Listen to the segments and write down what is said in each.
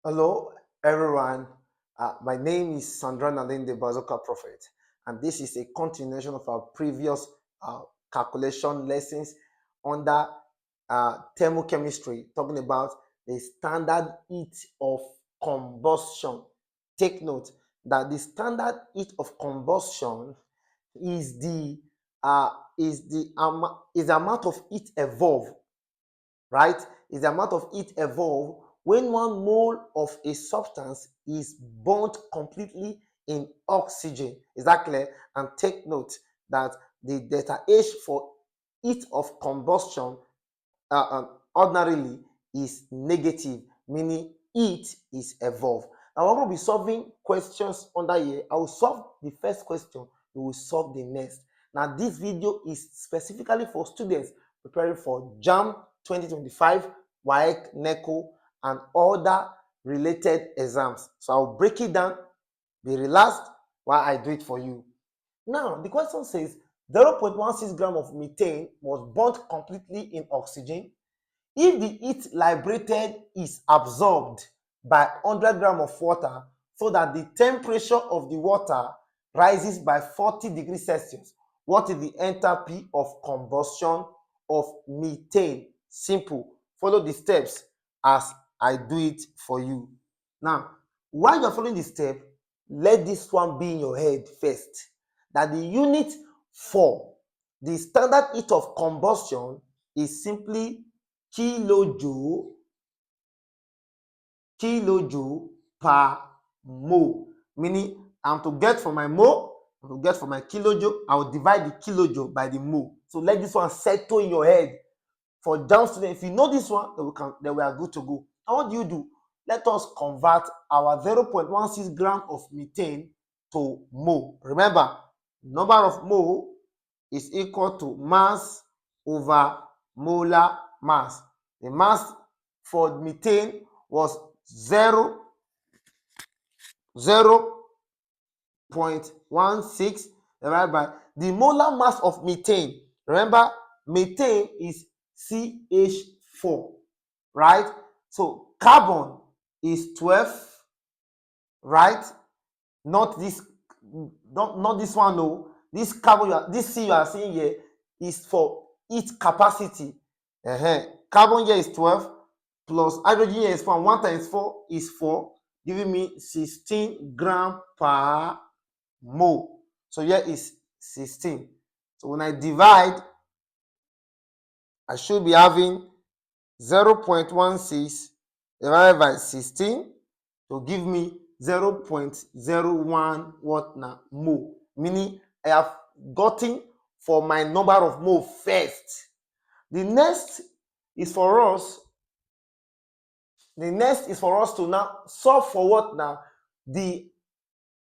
Hello, everyone. My name is Sandra Nalinde Bazoka Prophet, and this is a continuation of our previous calculation lessons under thermochemistry, talking about the standard heat of combustion. Take note that the standard heat of combustion is the amount of heat evolved, right? Is the amount of heat evolved when 1 mole of a substance is burnt completely in oxygen. Is that clear? And take note that the delta H for heat of combustion ordinarily is negative, meaning heat is evolved. Now we're going to be solving questions under here. I will solve the first question, we will solve the next. Now this video is specifically for students preparing for JAMB 2025, WAEC, NECO, and other related exams. So I'll break it down, be relaxed while I do it for you. Now the question says 0.16 gram of methane was burnt completely in oxygen. If the heat liberated is absorbed by 100 grams of water so that the temperature of the water rises by 40 degrees Celsius, what is the enthalpy of combustion of methane? Simple. Follow the steps as I do it for you. Now, while you're following the step, let this one be in your head first. That the unit for the standard heat of combustion is simply kilojoule per mole, meaning I'm to get for my mole, I'm to get for my kilojoule, I will divide the kilojoule by the mole. So let this one settle in your head. For JAMB students, if you know this one, then we are good to go. And what do? Let us convert our 0.16 gram of methane to mole. Remember, number of mole is equal to mass over molar mass. The mass for methane was 0.16 divided by the molar mass of methane. Remember, methane is CH4, right? So carbon is 12, right? Not this one, no. This carbon, this C you are seeing here is for heat capacity. Carbon here is 12 plus hydrogen here is 4. 1 times 4 is 4, giving me 16 gram per mole. So here is 16. So when I divide, I should be having 0.16 divided by 16 to give me 0.01 what now? Mole. Meaning I have gotten for my number of mole first. The next is for us to now solve for what now? The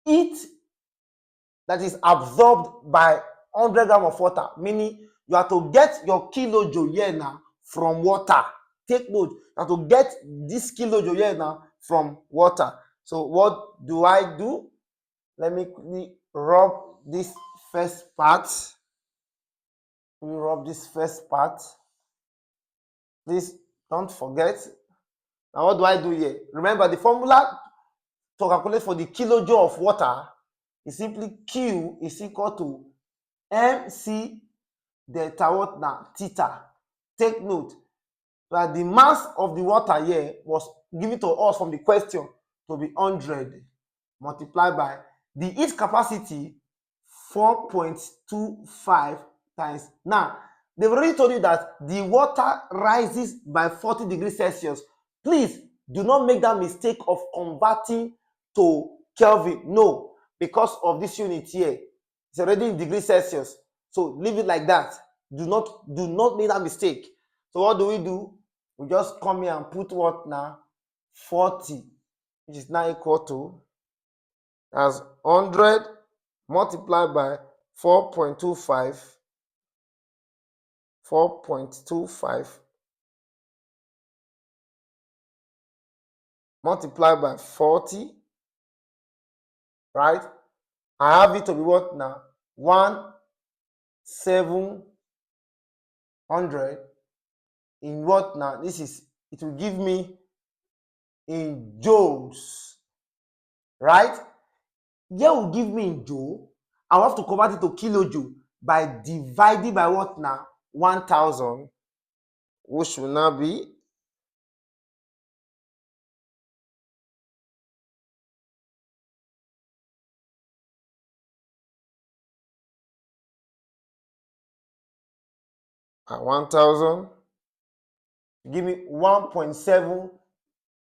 heat that is absorbed by 100 grams of water, meaning you have to get your kilojoule here now from water. Take note, you have to get this kilojoule here now from water. So what do? Let me quickly rub this first part. Please don't forget. Now what do I do here? Remember the formula to calculate for the kilojoule of water is simply Q is equal to MC delta what now? Theta. Take note that the mass of the water here was given to us from the question to be 100 multiplied by the heat capacity 4.25 times. Now, they've already told you that the water rises by 40 degrees Celsius. Please do not make that mistake of converting to Kelvin. No, because of this unit here, it's already in degrees Celsius. So leave it like that. Do not make that mistake. So what do? We just come here and put what now? 40, which is now equal to as 100 multiplied by 4.25 multiplied by 40, right? I have it to be what now? 1,700 in what now? It will give me in joules, right? Here will give me in joule. I have to convert it to kilojoule by dividing by what now? 1000, which will now be 1000. Give me 1.7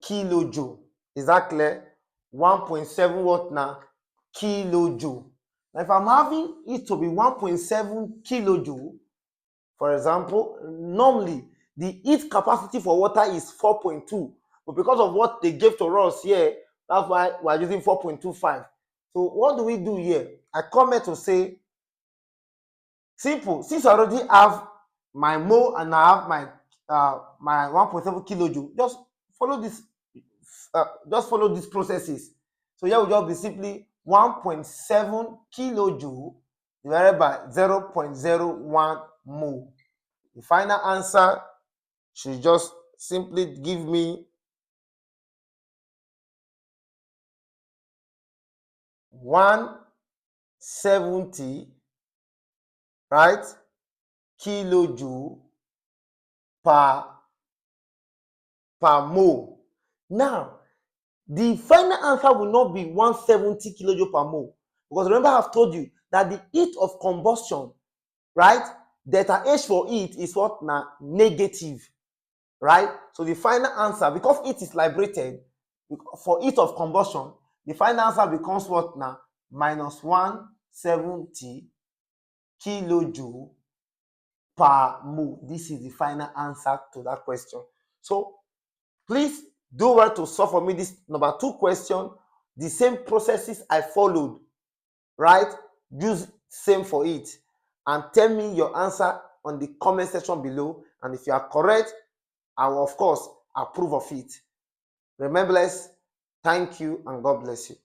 kilojoule. Is that clear? 1.7 what now? Kilojoule. Now, if I'm having it to be 1.7 kilojoule, for example, normally the heat capacity for water is 4.2, but because of what they gave to us here, that's why we're using 4.25. So what do we do here? I come here to say, simple, since I already have my mole and I have my 1.7 kilojoule, just follow these processes. So here will just be simply 1.7 kilojoule divided by 0.01 mole. The final answer should just simply give me 170, right, kilojoule per mole. Now, the final answer will not be 170 kilojoule per mole, because remember I've told you that the heat of combustion, right, delta H for heat is what now? Negative, right? So the final answer, because heat is liberated for heat of combustion, the final answer becomes what now? Minus 170 kilojoule per mole. This is the final answer to that question. So please do well to solve for me this number 2 question. The same processes I followed, right? Use same for it, and tell me your answer on the comment section below. And if you are correct, I will of course approve of it. Remember, thank you and God bless you.